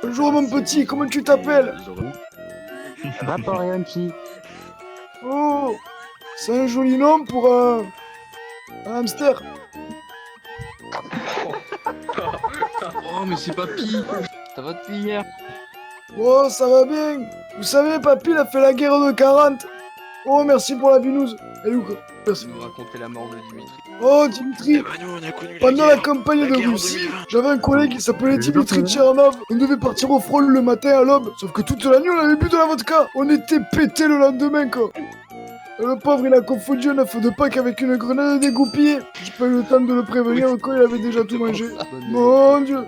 Bonjour mon petit, comment tu t'appelles? Vaporeonchi. Oh, c'est un joli nom pour un hamster. Oh, mais c'est papy. Ça va depuis hier? Oh, ça va bien. Vous savez, papy, il a fait la guerre de 40. Oh, merci pour la binouse. Elle est où, quoi? Merci. Nous raconter la mort de Dimitri. Oh, Dimitri, Eh ben nous on a connu pendant la la guerre. campagne La de guerre en Russie, 2020. j'avais un collègue qui s'appelait Dimitri Tchernov. On devait partir au front le matin à l'aube. Sauf que toute la nuit, on avait bu de la vodka. On était pété le lendemain, quoi. Le pauvre, il a confondu un œuf de Pâques avec une grenade dégoupillée. J'ai pas eu le temps de le prévenir quand il avait déjà tout mangé. Mon Dieu.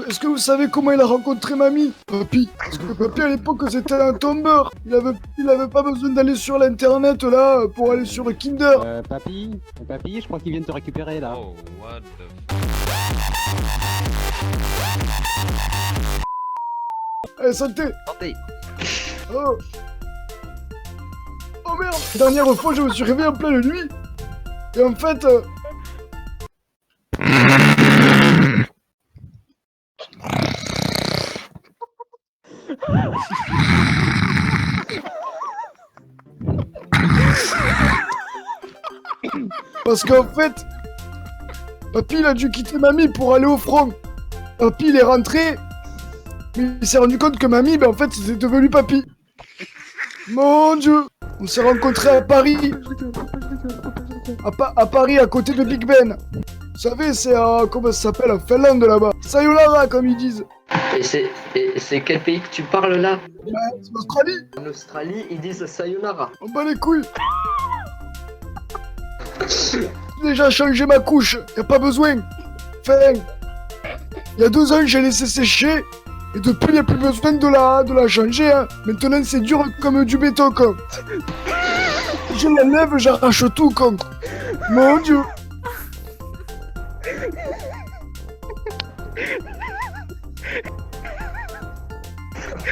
Est-ce que vous savez comment il a rencontré mamie? Papy. Parce que papy, à l'époque, c'était un tombeur. Il avait pas besoin d'aller sur l'internet, là, pour aller sur le Kinder. Papy, je crois qu'ils viennent te récupérer là. Oh, what the Allez, santé. Santé. Oh. Oh merde. La dernière fois, je me suis réveillé en pleine nuit. Et en fait... Parce qu'en fait... Papy, il a dû quitter mamie pour aller au front. Papy, il est rentré... Mais il s'est rendu compte que mamie, ben en fait, c'était devenu papy. Mon Dieu. On s'est rencontrés à Paris. À Paris, à côté de Big Ben. Vous savez, c'est comment ça s'appelle, en Finlande là-bas. Sayonara, comme ils disent. Et c'est quel pays que tu parles là? Ouais, c'est l'Australie. En Australie, ils disent sayonara. On bat les couilles. J'ai déjà changé ma couche. Y a pas besoin. Enfin, il y a 2 ans, j'ai laissé sécher. Et depuis, y a plus besoin de la changer. Hein. Maintenant, c'est dur comme du béton, quoi. Je l'enlève, j'arrache tout, con. Mon Dieu.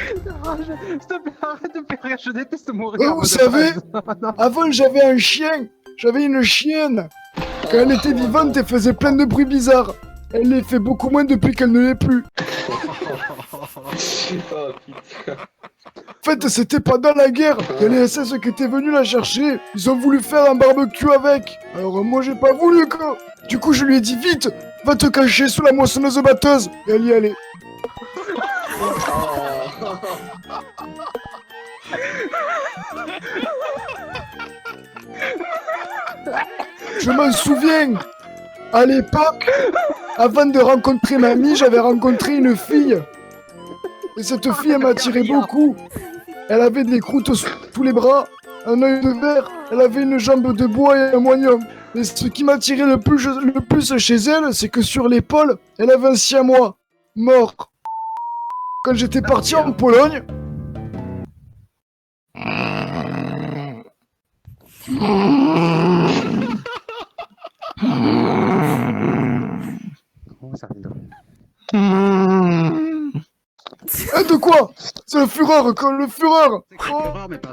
S'il te plaît, arrête de faire rire, je déteste mourir. Vous savez, avant, j'avais un chien. J'avais une chienne. Quand elle était vivante, elle faisait plein de bruits bizarres. Elle les fait beaucoup moins depuis qu'elle ne l'est plus. Oh putain. En fait, c'était pendant la guerre. Il y a les SS qui étaient venus la chercher. Ils ont voulu faire un barbecue avec. Alors moi, j'ai pas voulu, quoi. Du coup, je lui ai dit vite, va te cacher sous la moissonneuse batteuse. Et elle y allait. Je m'en souviens. À l'époque, avant de rencontrer mamie, j'avais rencontré une fille. Et cette fille, elle m'attirait beaucoup. Elle avait des croûtes sous tous les bras, un œil de verre, elle avait une jambe de bois et un moignum. Et ce qui m'attirait le plus chez elle, c'est que sur l'épaule, elle avait un siamois, mort. Quand j'étais parti en Pologne... Oh, ça fait drôle. De quoi? C'est le Führer, quoi, le Führer. Oh,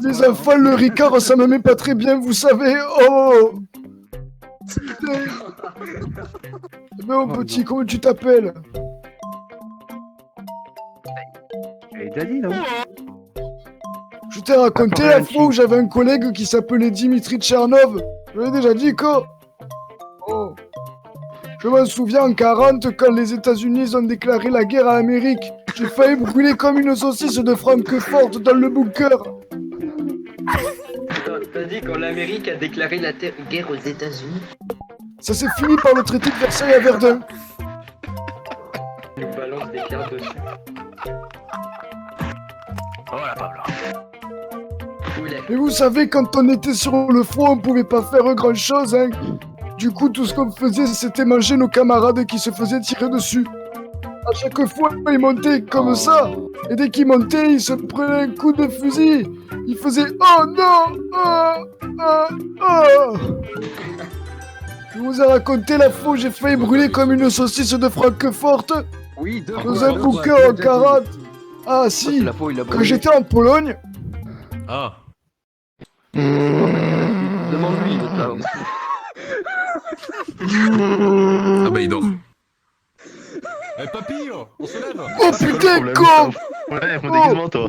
les enfants, le Ricard, ça me met pas très bien, vous savez. Oh. Mais mon petit, comment tu t'appelles? Elle déjà dit, non? Je t'ai raconté la fois où j'avais un collègue qui s'appelait Dimitri Tchernov. Je l'ai déjà dit, quoi. Oh. Je m'en souviens en 40, quand les États-Unis ont déclaré la guerre à l'Amérique. J'ai failli brûler comme une saucisse de Francfort dans le bunker. T'as dit quand l'Amérique a déclaré la guerre aux États-Unis? Ça s'est fini par le traité de Versailles à Verdun. Tu balances des cartes dessus. Voilà Pablo. Où il est? Mais vous savez, quand on était sur le front, on pouvait pas faire grand chose, hein. Du coup, tout ce qu'on faisait, c'était manger nos camarades qui se faisaient tirer dessus. À chaque fois, ils montaient comme ça. Et dès qu'ils montaient, ils se prenaient un coup de fusil. Ils faisaient « Oh non! Oh! Oh! Oh !» Je vous ai raconté la fois où j'ai failli brûler comme une saucisse de Francfort Oui, deux dans fois, un deux fois, bunker tu l'as en déjà 40. dit. Ah C'est si, la fois où il a quand j'étais en Pologne, Ah. Demande-lui, le temps. Ah bah il dort. Eh papy, on se lève. Oh putain, con! Ouais, mon Oh. déguisement, toi.